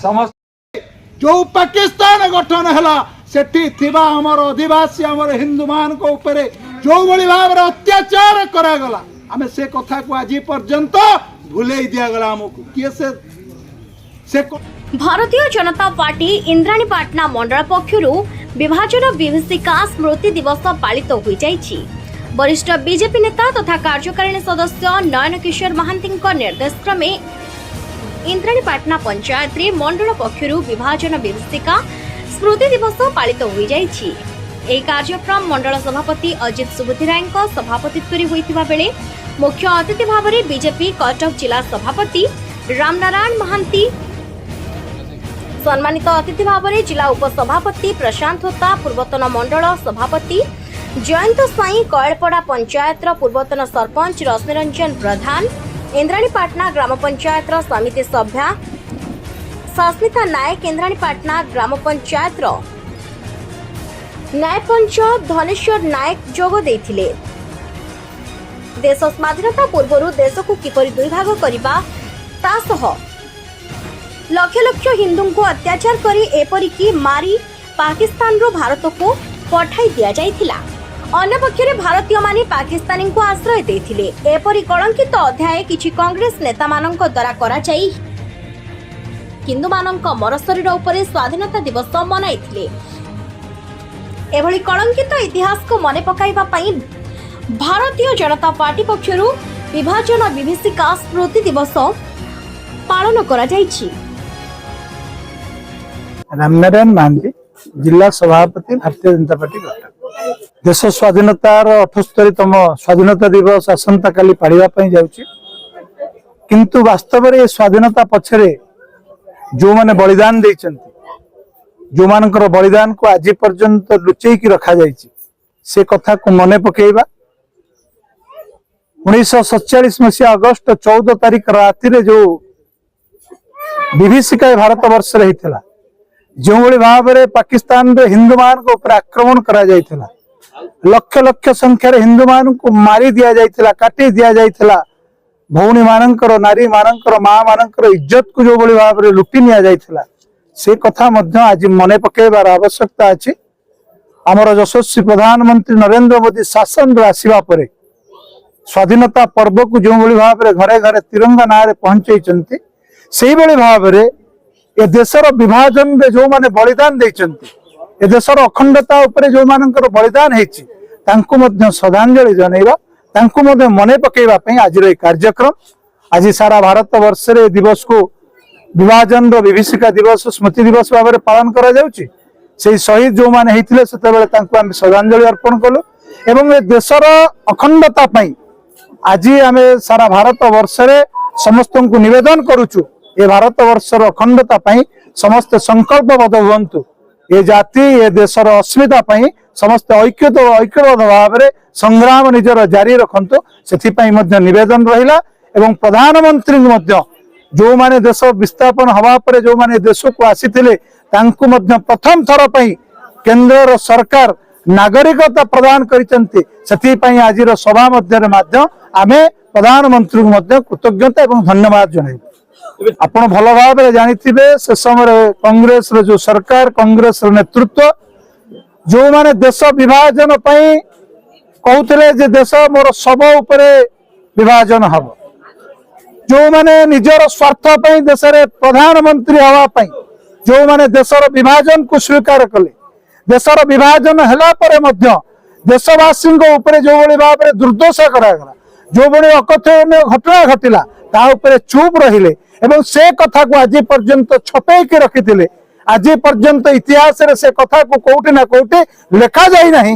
समस्त जो पाकिस्तान गठन है सेठी थिबा हमर आदिवासी हमर हिंदू मान को ऊपर जो बड़ी भाव अत्याचार करागला आम से कथा को आज पर्यंत भूले दिगला आमको किए से भारतीय जनता पार्टी इंद्राणीपाटना मंडल पक्षर विभाजन विभीषिका स्मृति दिवस पालित हो जाइछि। वरिष्ठ बीजेपी नेता तथा कार्यकारिणी सदस्य नयन किशोर महांती निर्देश क्रमे इंद्राणीपाटना पंचायत रे मंडल पक्षर विभाजन विभीषिका स्मृति दिवस पालित हो जाइछि। एही कार्यक्रम मंडल सभापति अजित सुबुधिराय सभापतित्व रे होइतिबा बेले मुख्य अतिथि भाव में बीजेपी कटक जिला सभापति रामनारायण महांती, सम्मानित अतिथि भाव में जिला उपसभापति प्रशांत होता, पूर्वतन मंडल सभापति जयंत साई, कयलपड़ा पंचायत पूर्वतन सरपंच रश्मिरंजन प्रधान, इंद्राणीपाटना ग्राम पंचायत समिति सभ्या सस्मिता नायक, इंद्राणीपाटना ग्राम पंचायत न्यायपंच धनेश्वर नायक जोग देथिले। देश स्वाधीनता पूर्व देश को किपरि दुई भाग करिबा तासह लक्ष लक्ष हिंदू को अत्याचार करी एपरिकी मारी पाकिस्तान रो भारत को पठाई दिया जाइथिला। अन्य पक्षरे भारतीय माने पाकिस्तानी को आश्रय देथिले। एपरि कलंकित अध्याय किछि कांग्रेस नेता मानक द्वारा करा जाई हिंदू मानक मरशरीर उपरे स्वाधीनता दिवस मनाइथिले। एभली कलंकित इतिहास को मने पकाइबा पई भारतीय जनता पार्टी पक्षरु विभाजन विभीषिका स्मृति दिवस पालन करा जाइछि। रामनारायण महांती, जिला सभापति, भारतीय जनता पार्टी कटक। देश स्वाधीनतार 78तम स्वाधीनता दिवस आसंता काली पाड़िबा पई जाउछि, किंतु वास्तव में स्वाधीनता पछरे जो माने बलिदान देइछन्ति, जो मानकर बलिदान को आज पर्यंत लुचेई की रखा जाइछि, से कथा को मने पकेइबा। 1947 मसीहा अगस्त 14 तारिख राति रे जो विभीषिका भारत वर्ष रे हितला, जो बड़ी भाव में पाकिस्तान रे हिंदू मान को ऊपर आक्रमण करा जाइथिला, लक्ष लक्ष संख्यार हिंदू मान को मारी दिया जाइथिला, काटी दिया जाइथिला, भौणी मानकर, नारी मानकर, माँ मानकर इज्जत को जो बड़ी भाव में लुटि निया जाइथिला, से कथा मध्य आज मने पकेबार आवश्यकता अछि। आमर यशस्वी प्रधानमंत्री नरेंद्र मोदी शासन रे आसीबा परे स्वाधीनता पर्व को जो बड़ी भाव में घरे घरे तिरंगा ना रे पहुंचैछन्ति, सेही बड़ी भाव में ए देशर विभाजन रे जो माने बलिदान देइछन्ति, ए देशर अखंडता उपरे जो मानकर बलिदान हेछि, तांको मध्य श्रद्धांजलि जनेबा, तांको मध्य मने पकेबा पई आज रे कार्यक्रम। आज सारा भारत वर्ष रे दिवस को विभाजन रो विभीषिका दिवस स्मृति दिवस भाव में पालन करा जाउछि। से शहीद जो माने हेतिले सेते बेले तांको हम श्रद्धांजलि अर्पण कलु एवं ए देशर अखंडता पई आज आमे सारा भारत वर्ष रे समस्त को निवेदन करूछु, ए भारत वर्षर अखंडता पई समस्त संकल्पबद्ध हुअन्तु, ए जाति ए देशर अस्मिता पई समस्त ऐक्यबद्ध भाव में संग्राम निजर जारी रखन्तु, सेथि पई मध्य निवेदन रहिला। एवं प्रधानमंत्री मध्य जो माने देश विस्थापन हवा पर जो माने देश को आसीथिले, तांकु मध्य प्रथम थर पई केंद्र सरकार नागरिकता प्रदान करिसंती, सेथि पई आजिर सभा मध्य माध्य आमे प्रधानमंत्री मध्य कृतज्ञता एवं धन्यवाद जणाइबु। आपण भल भाव में जानिथिबे से समय कांग्रेस रे जो सरकार, कांग्रेस रे नेतृत्व जो माने देश विभाजन पई कहउथिले जे देश मोर सब उपरे विभाजन हबो, जो माने निजर स्वार्थ पई देश रे प्रधानमंत्री हवा पई जो माने देशर विभाजन को स्वीकार कले, देशर विभाजन हला परे मध्य देशवासी ऊपर जो बड़ी भाव में दुर्दशा करागला, जो बड़ी अकथनीय घटना घटिला ता ऊपर चुप रहिले एवं से कथा को आज पर्यंत छपेई के रखिथिले। आज पर्यंत इतिहास रे से कथा को कोउटे ना कोउटे लेखा जाई नाही